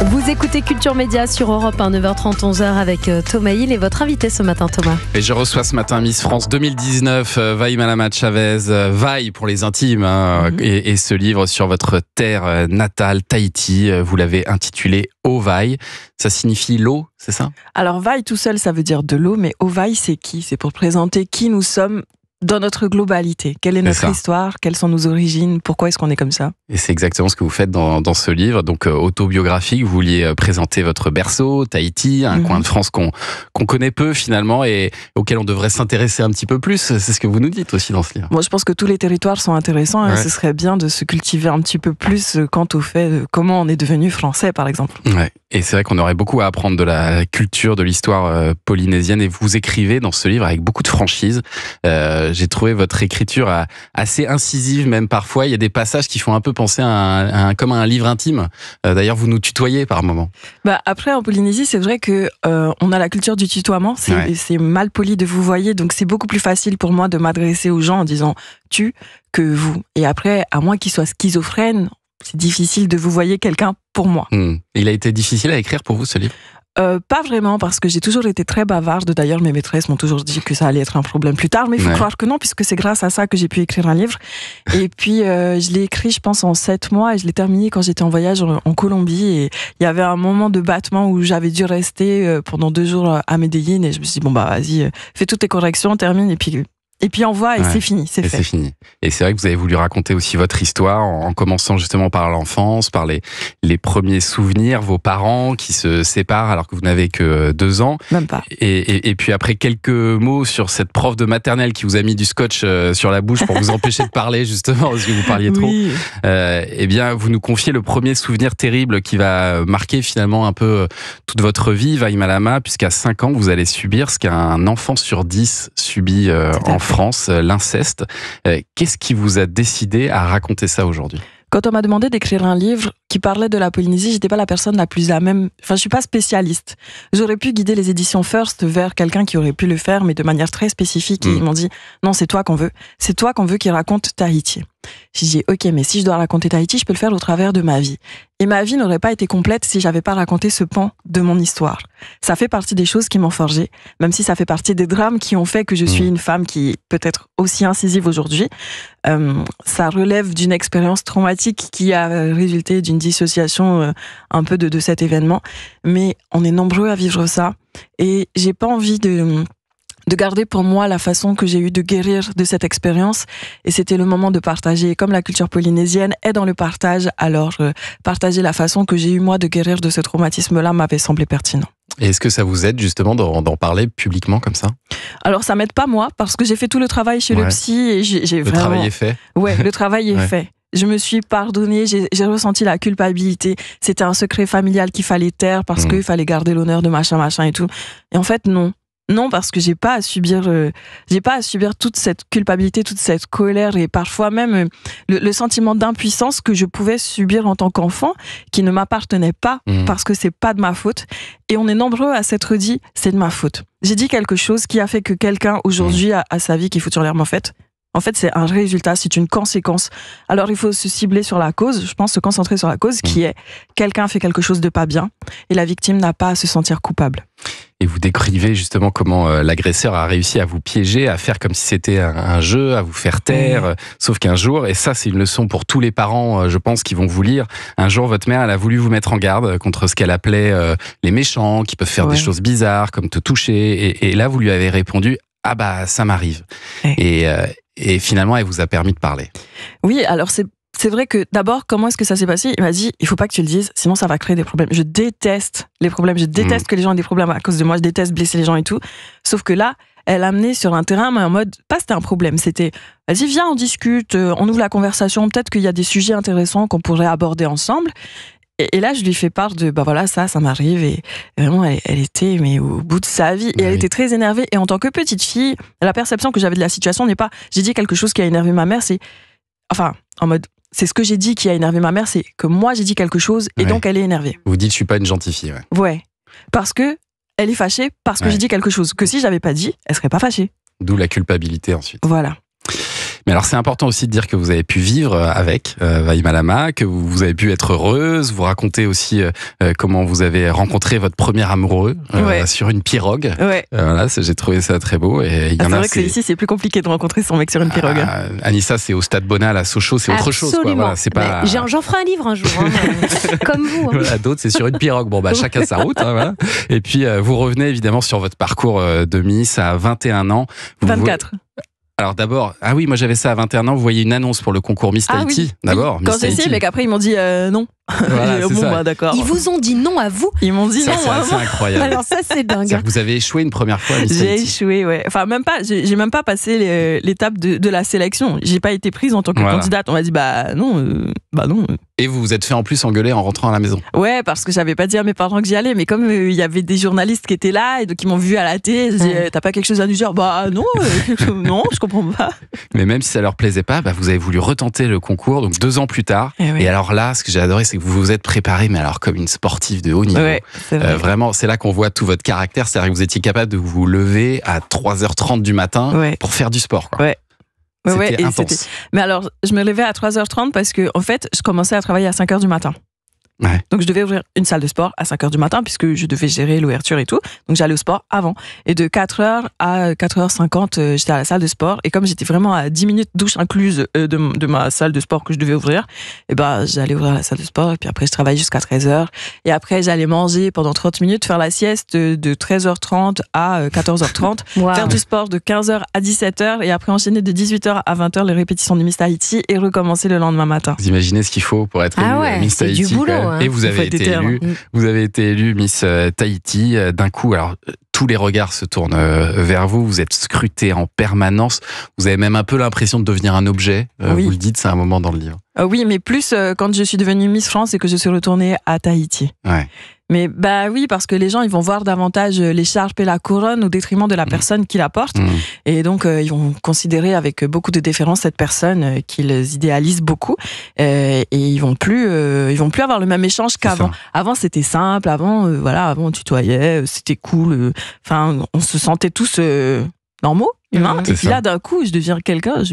Vous écoutez Culture Média sur Europe 1, 9h30, 11h avec Thomas Hill et votre invité ce matin, Thomas. Et je reçois ce matin Miss France 2019, Vaï Malama Chavez, Vaï pour les intimes, et ce livre sur votre terre natale, Tahiti, vous l'avez intitulé Ovaï. Ça signifie l'eau, c'est ça? Alors Vaï tout seul, ça veut dire de l'eau, mais Ovaï, c'est qui? C'est pour présenter qui nous sommes dans notre globalité. Quelle est notre histoire? Quelles sont nos origines? Pourquoi est-ce qu'on est comme ça? Et c'est exactement ce que vous faites dans ce livre, donc autobiographique. Vous vouliez présenter votre berceau, Tahiti, un coin de France qu'on connaît peu finalement et auquel on devrait s'intéresser un petit peu plus. C'est ce que vous nous dites aussi dans ce livre. Moi, je pense que tous les territoires sont intéressants et ce serait bien de se cultiver un petit peu plus quant au fait de comment on est devenu français, par exemple. Ouais. Et c'est vrai qu'on aurait beaucoup à apprendre de la culture, de l'histoire polynésienne. Et vous écrivez dans ce livre avec beaucoup de franchise. J'ai trouvé votre écriture assez incisive, même parfois. Il y a des passages qui font un peu penser comme un livre intime. D'ailleurs, vous nous tutoyez par moments. Après, en Polynésie, c'est vrai que on a la culture du tutoiement. C'est mal poli de vous voyer, donc c'est beaucoup plus facile pour moi de m'adresser aux gens en disant tu que vous. Et après, à moins qu'ils soient schizophrènes, c'est difficile de vous voyer quelqu'un pour moi. Il a été difficile à écrire pour vous, ce livre? Pas vraiment, parce que j'ai toujours été très bavarde. D'ailleurs, mes maîtresses m'ont toujours dit que ça allait être un problème plus tard, mais il faut croire que non, puisque c'est grâce à ça que j'ai pu écrire un livre. Et puis, je l'ai écrit, je pense, en 7 mois, et je l'ai terminé quand j'étais en voyage en Colombie. Et il y avait un moment de battement où j'avais dû rester pendant 2 jours à Medellín, et je me suis dit, vas-y, fais toutes tes corrections, termine, et puis envoie, et c'est fini, c'est fait. C'est fini. Et c'est vrai que vous avez voulu raconter aussi votre histoire en commençant justement par l'enfance, par les premiers souvenirs, vos parents qui se séparent alors que vous n'avez que 2 ans. Même pas. Et puis après quelques mots sur cette prof de maternelle qui vous a mis du scotch sur la bouche pour vous empêcher de parler justement parce que vous parliez trop. Oui. Eh bien, vous nous confiez le premier souvenir terrible qui va marquer finalement un peu toute votre vie, Vaï Malama, puisqu'à 5 ans, vous allez subir ce qu'un enfant sur 10 subit en France, l'inceste. Qu'est-ce qui vous a décidé à raconter ça aujourd'hui? Quand on m'a demandé d'écrire un livre qui parlait de la Polynésie, j'étais pas la personne la plus à même. Enfin, je suis pas spécialiste. J'aurais pu guider les éditions First vers quelqu'un qui aurait pu le faire, mais de manière très spécifique. Et ils m'ont dit, non, c'est toi qu'on veut. C'est toi qu'on veut qui raconte Tahiti. J'ai dit, ok, mais si je dois raconter Tahiti, je peux le faire au travers de ma vie. Et ma vie n'aurait pas été complète si j'avais pas raconté ce pan de mon histoire. Ça fait partie des choses qui m'ont forgée, même si ça fait partie des drames qui ont fait que je suis une femme qui est peut-être aussi incisive aujourd'hui. Ça relève d'une expérience traumatique qui a résulté d'une dissociation un peu de cet événement. Mais on est nombreux à vivre ça. Et j'ai pas envie de garder pour moi la façon que j'ai eu de guérir de cette expérience. Et c'était le moment de partager. Comme la culture polynésienne est dans le partage, alors partager la façon que j'ai eu moi de guérir de ce traumatisme-là m'avait semblé pertinent. Et est-ce que ça vous aide justement d'en parler publiquement comme ça? Alors ça m'aide pas moi, parce que j'ai fait tout le travail chez le psy et j'ai vraiment... Le travail est fait? Ouais, le travail est fait. Je me suis pardonnée, j'ai ressenti la culpabilité. C'était un secret familial qu'il fallait taire parce qu'il fallait garder l'honneur de machin et tout. Et en fait, non. Non, parce que j'ai pas à subir toute cette culpabilité, toute cette colère et parfois même le sentiment d'impuissance que je pouvais subir en tant qu'enfant, qui ne m'appartenait pas parce que c'est pas de ma faute. Et on est nombreux à s'être dit, c'est de ma faute. J'ai dit quelque chose qui a fait que quelqu'un aujourd'hui a sa vie qui fout sur l'herbe en fait. En fait, c'est un résultat, c'est une conséquence. Alors, il faut se cibler sur la cause, je pense se concentrer sur la cause qui est quelqu'un fait quelque chose de pas bien et la victime n'a pas à se sentir coupable. Et vous décrivez justement comment l'agresseur a réussi à vous piéger, à faire comme si c'était un jeu, à vous faire taire, sauf qu'un jour, et ça c'est une leçon pour tous les parents, je pense, qui vont vous lire, un jour votre mère, elle a voulu vous mettre en garde contre ce qu'elle appelait les méchants, qui peuvent faire des choses bizarres, comme te toucher, et là vous lui avez répondu, ah bah ça m'arrive. Et finalement, elle vous a permis de parler. Oui, alors c'est vrai que d'abord, comment est-ce que ça s'est passé? Il m'a dit, il faut pas que tu le dises, sinon ça va créer des problèmes. Je déteste les problèmes, je déteste que les gens aient des problèmes à cause de moi, je déteste blesser les gens et tout. Sauf que là, elle a amené sur un terrain, mais en mode, pas c'était un problème, c'était, vas-y, viens, on discute, on ouvre la conversation, peut-être qu'il y a des sujets intéressants qu'on pourrait aborder ensemble. Et là, je lui fais part de, voilà, ça m'arrive. Et vraiment, elle était au bout de sa vie. Et elle était très énervée. Et en tant que petite fille, la perception que j'avais de la situation n'est pas, j'ai dit quelque chose qui a énervé ma mère, en mode, c'est ce que j'ai dit qui a énervé ma mère, c'est que moi, j'ai dit quelque chose et donc elle est énervée. Vous dites, je suis pas une gentille fille. Ouais. Parce que elle est fâchée parce que j'ai dit quelque chose que si j'avais pas dit, elle serait pas fâchée. D'où la culpabilité ensuite. Voilà. Mais alors c'est important aussi de dire que vous avez pu vivre avec Vaï Malama, que vous avez pu être heureuse. Vous racontez aussi comment vous avez rencontré votre premier amoureux sur une pirogue. Ouais. Voilà, j'ai trouvé ça très beau. Et c'est vrai que ici c'est plus compliqué de rencontrer son mec sur une pirogue. Anissa, c'est au Stade Bonal à Sochaux, c'est autre chose. Quoi. Voilà, c'est pas... J'en ferai un livre un jour, comme vous. Voilà, d'autres c'est sur une pirogue. Bon chacun sa route. Voilà. Et puis vous revenez évidemment sur votre parcours de Miss à 21 ans. 24. Alors d'abord, moi j'avais ça à 21 ans, vous voyez une annonce pour le concours Miss Tahiti, oui. d'abord. Quand j'ai essayé, mais qu'après ils m'ont dit non. Voilà, d'accord. Ils vous ont dit non à vous? Ils m'ont dit non à moi. C'est incroyable. Alors ça c'est dingue. C'est-à-dire que vous avez échoué une première fois à Miss Tahiti. J'ai échoué, ouais. Enfin même pas, j'ai même pas passé l'étape de la sélection. J'ai pas été prise en tant que candidate. On m'a dit non. Et vous vous êtes fait en plus engueuler en rentrant à la maison. Ouais, parce que j'avais pas dit à mes parents que j'y allais, mais comme il y avait des journalistes qui étaient là et donc ils m'ont vu à la télé, ils disaient t'as pas quelque chose à nous dire? Non, non, je comprends pas. Mais même si ça leur plaisait pas, vous avez voulu retenter le concours, donc 2 ans plus tard. Et alors là, ce que j'ai adoré, c'est que vous vous êtes préparé, mais alors comme une sportive de haut niveau. Ouais, c'est vrai. Vraiment, c'est là qu'on voit tout votre caractère, c'est-à-dire que vous étiez capable de vous lever à 3h30 du matin pour faire du sport. Quoi. Ouais. C'était intense. Mais alors, je me levais à 3h30 parce que, en fait, je commençais à travailler à 5h du matin. Ouais. Donc, je devais ouvrir une salle de sport à 5h du matin puisque je devais gérer l'ouverture et tout. Donc, j'allais au sport avant. Et de 4h à 4h50, j'étais à la salle de sport. Et comme j'étais vraiment à 10 minutes douche incluse de ma salle de sport que je devais ouvrir, j'allais ouvrir la salle de sport. Et puis après, je travaillais jusqu'à 13h. Et après, j'allais manger pendant 30 minutes, faire la sieste de 13h30 à 14h30. Wow. Faire du sport de 15h à 17h. Et après, enchaîner de 18h à 20h les répétitions de Miss Tahiti et recommencer le lendemain matin. Vous imaginez ce qu'il faut pour être élu Miss Tahiti. C'est du boulot. Et vous avez été élu Miss Tahiti d'un coup. Alors tous les regards se tournent vers vous. Vous êtes scruté en permanence. Vous avez même un peu l'impression de devenir un objet. Vous le dites, c'est un moment dans le livre. Oui, mais plus quand je suis devenue Miss France et que je suis retournée à Tahiti. Ouais. Mais oui, parce que les gens, ils vont voir davantage l'écharpe et la couronne au détriment de la personne qui la porte. Et donc, ils vont considérer avec beaucoup de déférence cette personne qu'ils idéalisent beaucoup. Et ils vont plus avoir le même échange qu'avant. Avant, c'était simple. Avant, avant, on tutoyait, c'était cool. Enfin, on se sentait tous normaux, humains. Et puis là, d'un coup, je deviens quelqu'un.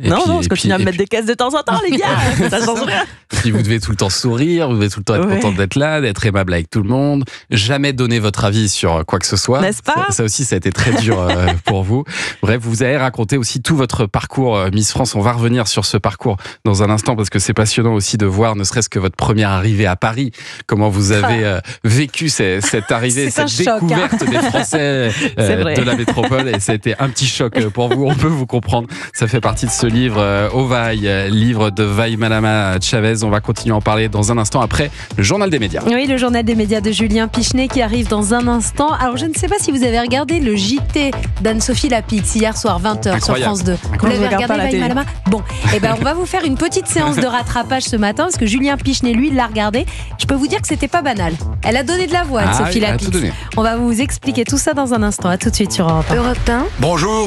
Non, non, je continue à me mettre des caisses de temps en temps, les gars. Ça change rien. Et puis vous devez tout le temps sourire, vous devez tout le temps être content d'être là, d'être aimable avec tout le monde, jamais donner votre avis sur quoi que ce soit. N'est-ce pas ? Ça aussi, ça a été très dur pour vous. Bref, vous avez raconté aussi tout votre parcours Miss France. On va revenir sur ce parcours dans un instant parce que c'est passionnant aussi de voir, ne serait-ce que votre première arrivée à Paris, comment vous avez vécu cette arrivée, cette découverte des Français de la métropole. Et ça a été un petit choc pour vous, on peut vous comprendre. Ça fait partie de ce livre Ovaï, livre de Vaï Malama Chavez. On va continuer à en parler dans un instant après le journal des médias. Oui, le journal des médias de Julien Pichenet qui arrive dans un instant. Alors, je ne sais pas si vous avez regardé le JT d'Anne-Sophie Lapix hier soir 20h sur France 2. Vous l'avez regardé, Vaï Malama ? Bon, on va vous faire une petite séance de rattrapage ce matin parce que Julien Pichenet, lui, l'a regardé. Je peux vous dire que c'était pas banal. Elle a donné de la voix, Anne-Sophie Lapix. On va vous expliquer tout ça dans un instant. À tout de suite sur Europe 1. Bonjour.